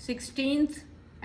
16th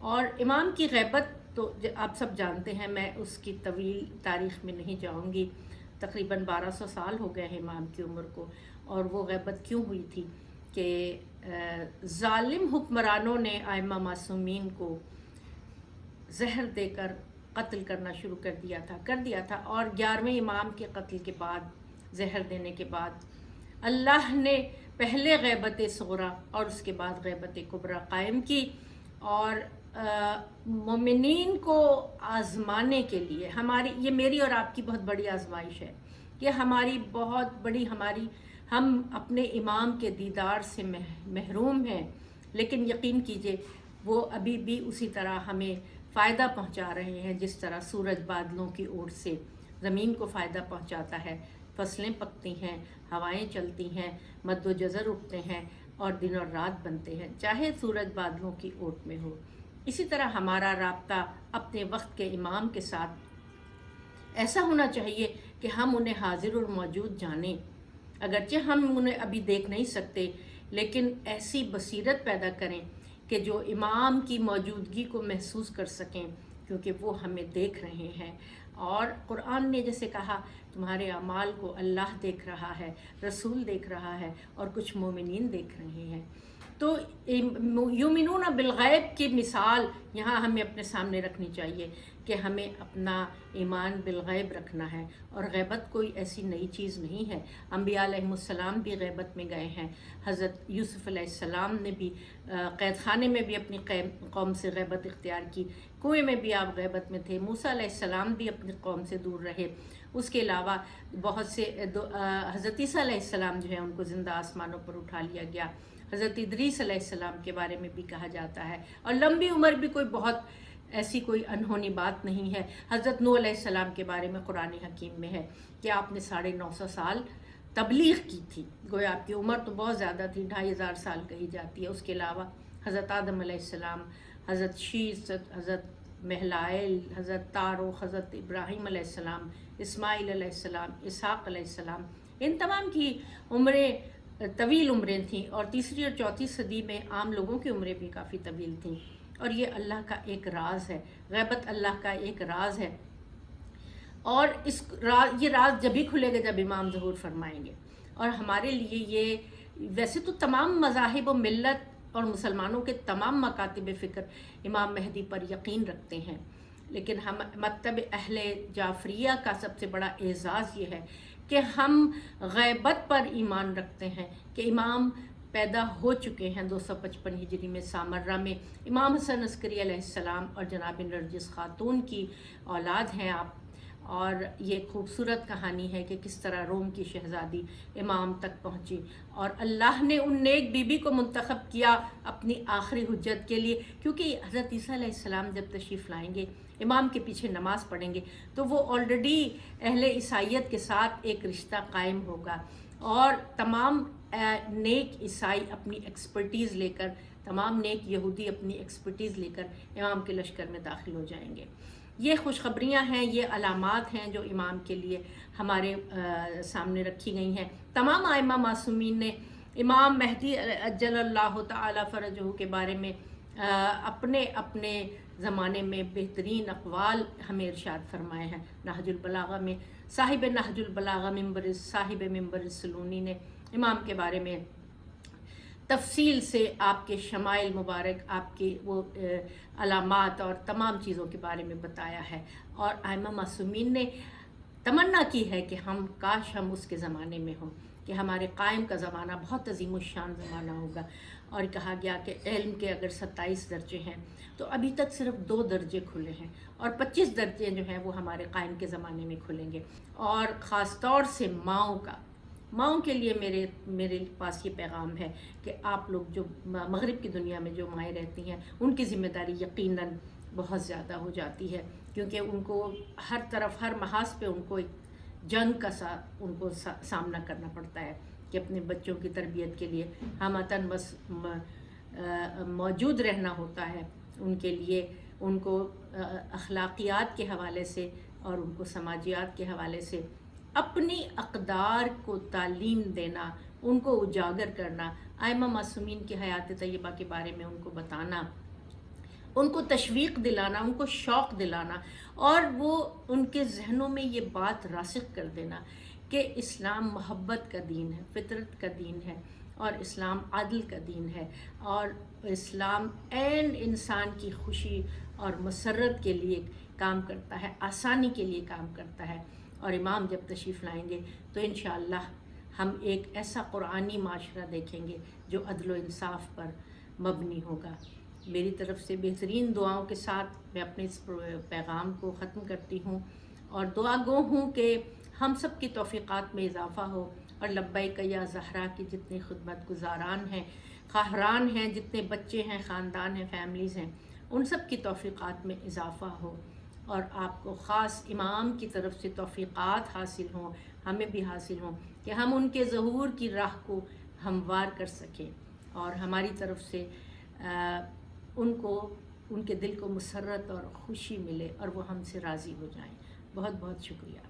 اور امام کی غیبت تو آپ سب جانتے ہیں، میں اس کی طویل تاریخ میں نہیں جاؤں گی، تقریباً 1200 سال ہو گئے ہیں امام کی عمر کو. اور وہ غیبت کیوں ہوئی تھی کہ ظالم حکمرانوں نے ائمہ معصومین کو زہر دے کر قتل کرنا شروع کر دیا تھا. اور 11ویں امام کے قتل کے بعد، زہر دینے کے بعد، اللہ نے پہلے غیبت صغریٰ اور اس کے بعد غیبت کبریٰ قائم کی. اور مومنین کو آزمانے کے لیے، یہ میری اور آپ کی بہت بڑی آزمائش ہے کہ ہماری بہت بڑی ہم اپنے امام کے دیدار سے محروم ہیں، لیکن یقین کیجئے وہ ابھی بھی اسی طرح ہمیں فائدہ پہنچا رہے ہیں جس طرح سورج بادلوں کی اوٹ سے زمین کو فائدہ پہنچاتا ہے، فصلیں پکتی ہیں، ہوائیں چلتی ہیں، مد و جزر اٹھتے ہیں اور دن اور رات بنتے ہیں، چاہے سورج بادلوں کی اوٹ میں ہو. اسی طرح ہمارا رابطہ اپنے وقت کے امام کے ساتھ ایسا ہونا چاہیے کہ ہم انہیں حاضر اور موجود جانیں، اگرچہ ہم انہیں ابھی دیکھ نہیں سکتے، لیکن ایسی بصیرت پیدا کریں کہ جو امام کی موجودگی کو محسوس کر سکیں، کیونکہ وہ ہمیں دیکھ رہے ہیں. اور قرآن نے جیسے کہا تمہارے اعمال کو اللہ دیکھ رہا ہے، رسول دیکھ رہا ہے اور کچھ مومنین دیکھ رہے ہیں. تو یومنون بالغیب کی مثال یہاں ہمیں اپنے سامنے رکھنی چاہیے کہ ہمیں اپنا ایمان بالغیب رکھنا ہے. اور غیبت کوئی ایسی نئی چیز نہیں ہے، انبیاء علیہ السلام بھی غیبت میں گئے ہیں. حضرت یوسف علیہ السلام نے بھی قید خانے میں بھی اپنی قوم سے غیبت اختیار کی، کنویں میں بھی آپ غیبت میں تھے. موسیٰ علیہ السلام بھی اپنی قوم سے دور رہے. اس کے علاوہ بہت سے حضرت عیسیٰ علیہ السلام جو ہیں ان کو زندہ آسمانوں پر اٹھا لیا گیا. حضرت ادریس علیہ السلام کے بارے میں بھی کہا جاتا ہے. اور لمبی عمر بھی کوئی بہت ایسی کوئی انہونی بات نہیں ہے. حضرت نوح علیہ السلام کے بارے میں قرآن حکیم میں ہے کہ آپ نے 950 سال تبلیغ کی تھی، گویا آپ کی عمر تو بہت زیادہ تھی، 2500 سال کہی جاتی ہے. اس کے علاوہ حضرت آدم علیہ السلام، حضرت شیس، حضرت مہلائل، حضرت تاروخ، حضرت ابراہیم علیہ السلام، اسماعیل علیہ السلام، اسحاق علیہ السلام، ان تمام کی عمریں طویل عمریں تھیں. اور تیسری اور چوتھی صدی میں عام لوگوں کی عمریں بھی کافی طویل تھیں. اور یہ اللہ کا ایک راز ہے، غیبت اللہ کا ایک راز ہے. اور یہ راز جب ہی کھلے گا جب امام ظہور فرمائیں گے. اور ہمارے لیے یہ ویسے تو تمام مذاہب و ملت اور مسلمانوں کے تمام مکاتب فکر امام مہدی پر یقین رکھتے ہیں، لیکن ہم مکتب اہل جعفریہ کا سب سے بڑا اعزاز یہ ہے کہ ہم غیبت پر ایمان رکھتے ہیں کہ امام پیدا ہو چکے ہیں 255 ہجری میں سامرہ میں. امام حسن عسکری علیہ السلام اور جناب نرجس خاتون کی اولاد ہیں آپ. اور یہ خوبصورت کہانی ہے کہ کس طرح روم کی شہزادی امام تک پہنچی اور اللہ نے ان نیک بی بی کو منتخب کیا اپنی آخری حجت کے لیے، کیونکہ حضرت عیسیٰ علیہ السلام جب تشریف لائیں گے، امام کے پیچھے نماز پڑھیں گے، تو وہ آلریڈی اہل عیسائیت کے ساتھ ایک رشتہ قائم ہوگا. اور تمام نیک عیسائی اپنی ایکسپرٹیز لے کر، تمام نیک یہودی اپنی ایکسپرٹیز لے کر امام کے لشکر میں داخل ہو جائیں گے. یہ خوشخبریاں ہیں، یہ علامات ہیں جو امام کے لیے ہمارے سامنے رکھی گئی ہیں. تمام ائمہ معصومین نے امام مہدی عجل اللہ تعالی فرجہ کے بارے میں اپنے اپنے زمانے میں بہترین اقوال ہمیں ارشاد فرمائے ہیں. نہج البلاغہ میں صاحب نہج البلاغہ صاحب منبر السلونی نے امام کے بارے میں تفصیل سے آپ کے شمائل مبارک، آپ کے وہ علامات اور تمام چیزوں کے بارے میں بتایا ہے. اور ائمہ معصومین نے تمنا کی ہے کہ کاش ہم اس کے زمانے میں ہوں، کہ ہمارے قائم کا زمانہ بہت عظیم الشان زمانہ ہوگا. اور کہا گیا کہ علم کے اگر 27 درجے ہیں تو ابھی تک صرف 2 درجے کھلے ہیں، اور 25 درجے جو ہیں وہ ہمارے قائم کے زمانے میں کھلیں گے. اور خاص طور سے ماؤں کے لیے میرے پاس یہ پیغام ہے کہ آپ لوگ جو مغرب کی دنیا میں جو مائیں رہتی ہیں ان کی ذمہ داری یقیناً بہت زیادہ ہو جاتی ہے، کیونکہ ان کو ہر طرف ہر محاذ پہ ان کو ایک جنگ کا ان کو سامنا کرنا پڑتا ہے کہ اپنے بچوں کی تربیت کے لیے ہمتاً بس موجود رہنا ہوتا ہے. ان کے لیے ان کو اخلاقیات کے حوالے سے اور ان کو سماجیات کے حوالے سے اپنی اقدار کو تعلیم دینا، ان کو اجاگر کرنا، ائمہ معصومین کی حیات طیبہ کے بارے میں ان کو بتانا، ان کو تشویق دلانا، ان کو شوق دلانا، اور وہ ان کے ذہنوں میں یہ بات راسخ کر دینا کہ اسلام محبت کا دین ہے، فطرت کا دین ہے، اور اسلام عدل کا دین ہے، اور اسلام عین انسان کی خوشی اور مسرت کے لیے کام کرتا ہے، آسانی کے لیے کام کرتا ہے۔ اور امام جب تشریف لائیں گے تو انشاءاللہ ہم ایک ایسا قرآنی معاشرہ دیکھیں گے جو عدل و انصاف پر مبنی ہوگا۔ میری طرف سے بہترین دعاؤں کے ساتھ میں اپنے اس پیغام کو ختم کرتی ہوں، اور دعا گو ہوں کہ ہم سب کی توفیقات میں اضافہ ہو، اور لبیک یا زہرا کی جتنے خدمت گزاران ہیں، خواہران ہیں، جتنے بچے ہیں، خاندان ہیں، فیملیز ہیں، ان سب کی توفیقات میں اضافہ ہو، اور آپ کو خاص امام کی طرف سے توفیقات حاصل ہوں، ہمیں بھی حاصل ہوں کہ ہم ان کے ظہور کی راہ کو ہموار کر سکیں، اور ہماری طرف سے ان کو، ان کے دل کو مسرت اور خوشی ملے، اور وہ ہم سے راضی ہو جائیں۔ بہت بہت شکریہ۔